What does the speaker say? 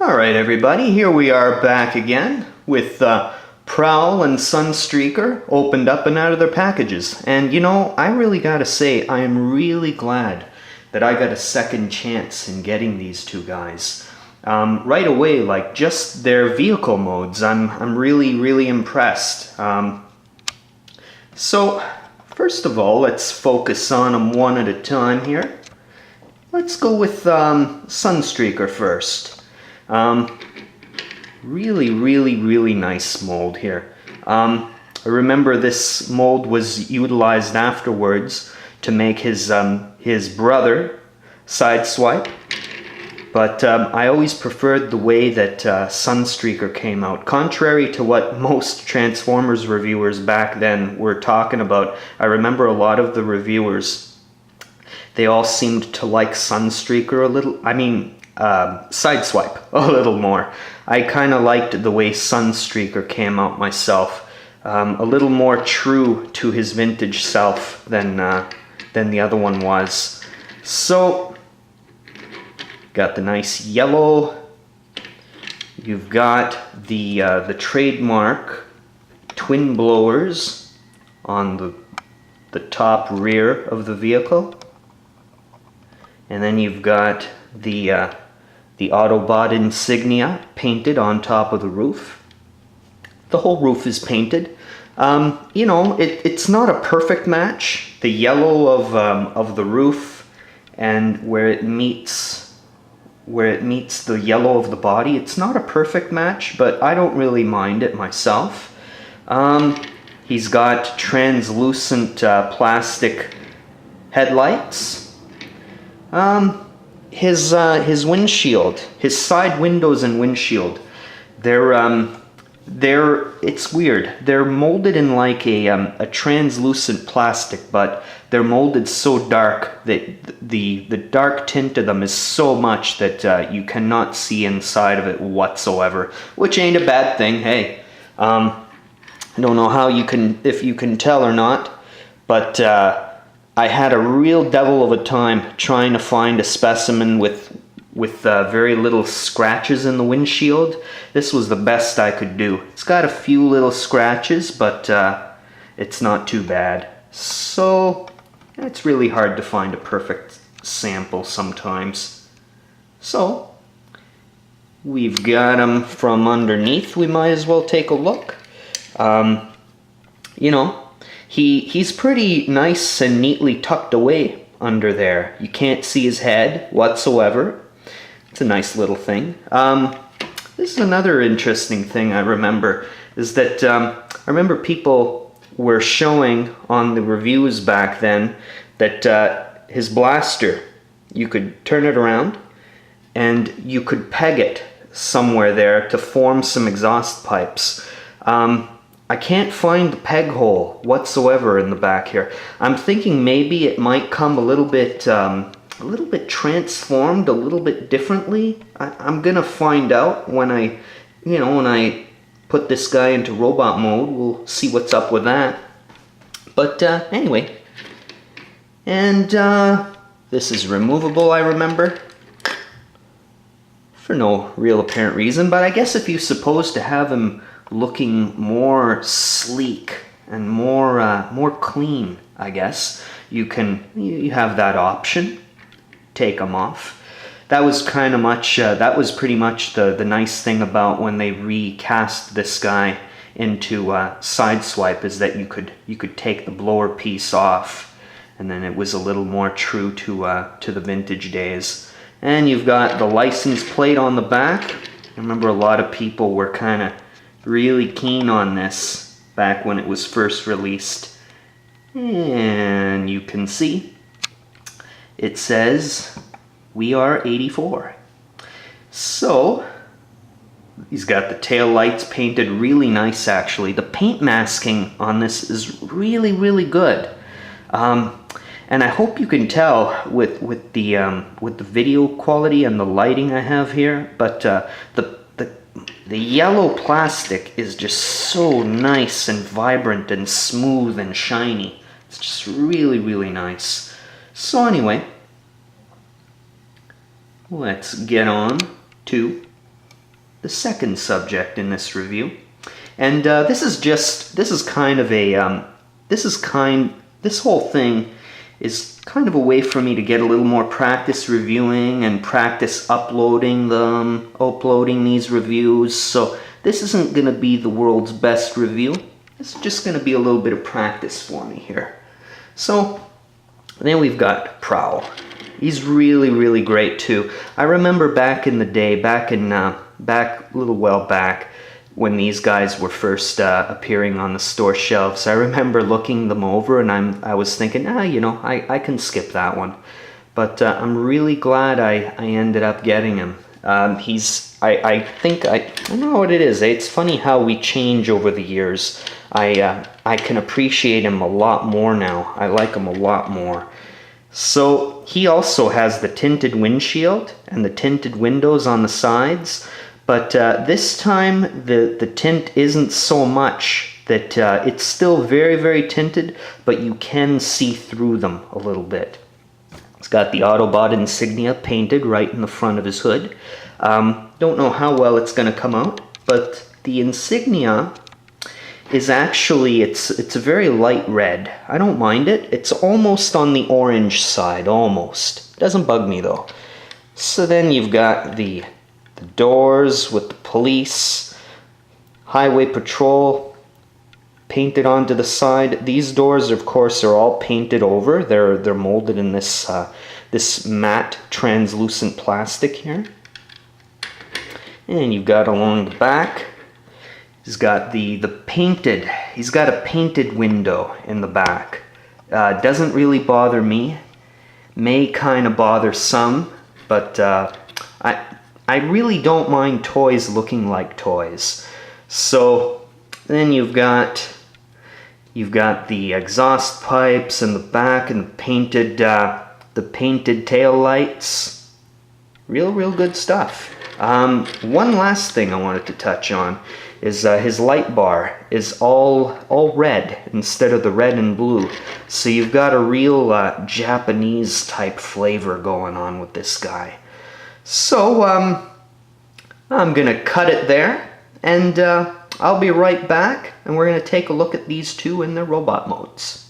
Alright everybody, here we are back again with Prowl and Sunstreaker opened up and out of their packages. And you know, I really gotta say, I am really glad that I got a second chance in getting these two guys. Right away, like just their vehicle modes, I'm really impressed. So, first of all, let's focus on them one at a time here. Let's go with Sunstreaker first. Really nice mold here. I remember this mold was utilized afterwards to make his brother Sideswipe, but I always preferred the way that Sunstreaker came out. Contrary to what most Transformers reviewers back then were talking about, I remember a lot of the reviewers, they all seemed to like Sunstreaker a little, Sideswipe a little more. I kind of liked the way Sunstreaker came out myself. A little more true to his vintage self than the other one was. So, got the nice yellow. You've got the trademark twin blowers on the top rear of the vehicle, and then you've got the Autobot insignia painted on top of the roof. The whole roof is painted. You know, it's not a perfect match. The yellow of the roof and where it meets the yellow of the body, it's not a perfect match, but I don't really mind it myself. He's got translucent plastic headlights. His windshield, his side windows and windshield, it's weird. They're molded in like a translucent plastic, but they're molded so dark that the dark tint of them is so much that you cannot see inside of it whatsoever, which ain't a bad thing. Hey, I don't know how if you can tell or not, but I had a real devil of a time trying to find a specimen with very little scratches in the windshield. This was the best I could do. It's got a few little scratches, but it's not too bad. So, it's really hard to find a perfect sample sometimes. So, we've got them from underneath. We might as well take a look. You know, He's pretty nice and neatly tucked away under there. You can't see his head whatsoever. It's a nice little thing. This is another interesting thing I remember, is that I remember people were showing on the reviews back then that his blaster, you could turn it around and you could peg it somewhere there to form some exhaust pipes. I can't find the peg hole whatsoever in the back here. I'm thinking maybe it might come a little bit transformed, a little bit differently. I'm gonna find out when I put this guy into robot mode. We'll see what's up with that. But anyway, and this is removable, I remember, for no real apparent reason. But I guess if you're supposed to have him looking more sleek and more clean, I guess you have that option. Take them off. That was pretty much the nice thing about when they recast this guy into Sideswipe, is that you could take the blower piece off, and then it was a little more true to the vintage days. And you've got the license plate on the back. I remember a lot of people were kind of really keen on this back when it was first released. And you can see it says we are 84. So he's got the tail lights painted really nice. Actually, the paint masking on this is really good. And I hope you can tell with the video quality and the lighting I have here, but the yellow plastic is just so nice and vibrant and smooth and shiny. It's just really nice. So anyway, let's get on to the second subject in this review. And this whole thing is kind of a way for me to get a little more practice reviewing and practice uploading these reviews. So this isn't going to be the world's best review. It's just going to be a little bit of practice for me here. So then we've got Prowl. He's really, really great too. I remember back in the day, back a little while back, when these guys were first appearing on the store shelves, I remember looking them over and I was thinking, you know, I can skip that one. But I'm really glad I ended up getting him. I don't know what it is. It's funny how we change over the years. I can appreciate him a lot more now. I like him a lot more. So he also has the tinted windshield and the tinted windows on the sides. But this time, the tint isn't so much that it's still very, very tinted, but you can see through them a little bit. It's got the Autobot insignia painted right in the front of his hood. Don't know how well it's going to come out, but the insignia is actually, it's a very light red. I don't mind it. It's almost on the orange side, almost. Doesn't bug me though. So then you've got the doors with the police, highway patrol painted onto the side. These doors, of course, are all painted over. They're molded in this this matte translucent plastic here. And you've got along the back, he's got he's got a painted window in the back. Doesn't really bother me. May kind of bother some, but I really don't mind toys looking like toys. So then you've got the exhaust pipes in the back and the painted tail lights. Real good stuff. One last thing I wanted to touch on is his light bar is all red instead of the red and blue. So you've got a real Japanese type flavor going on with this guy. So, I'm gonna cut it there, and I'll be right back, and we're gonna take a look at these two in their robot modes.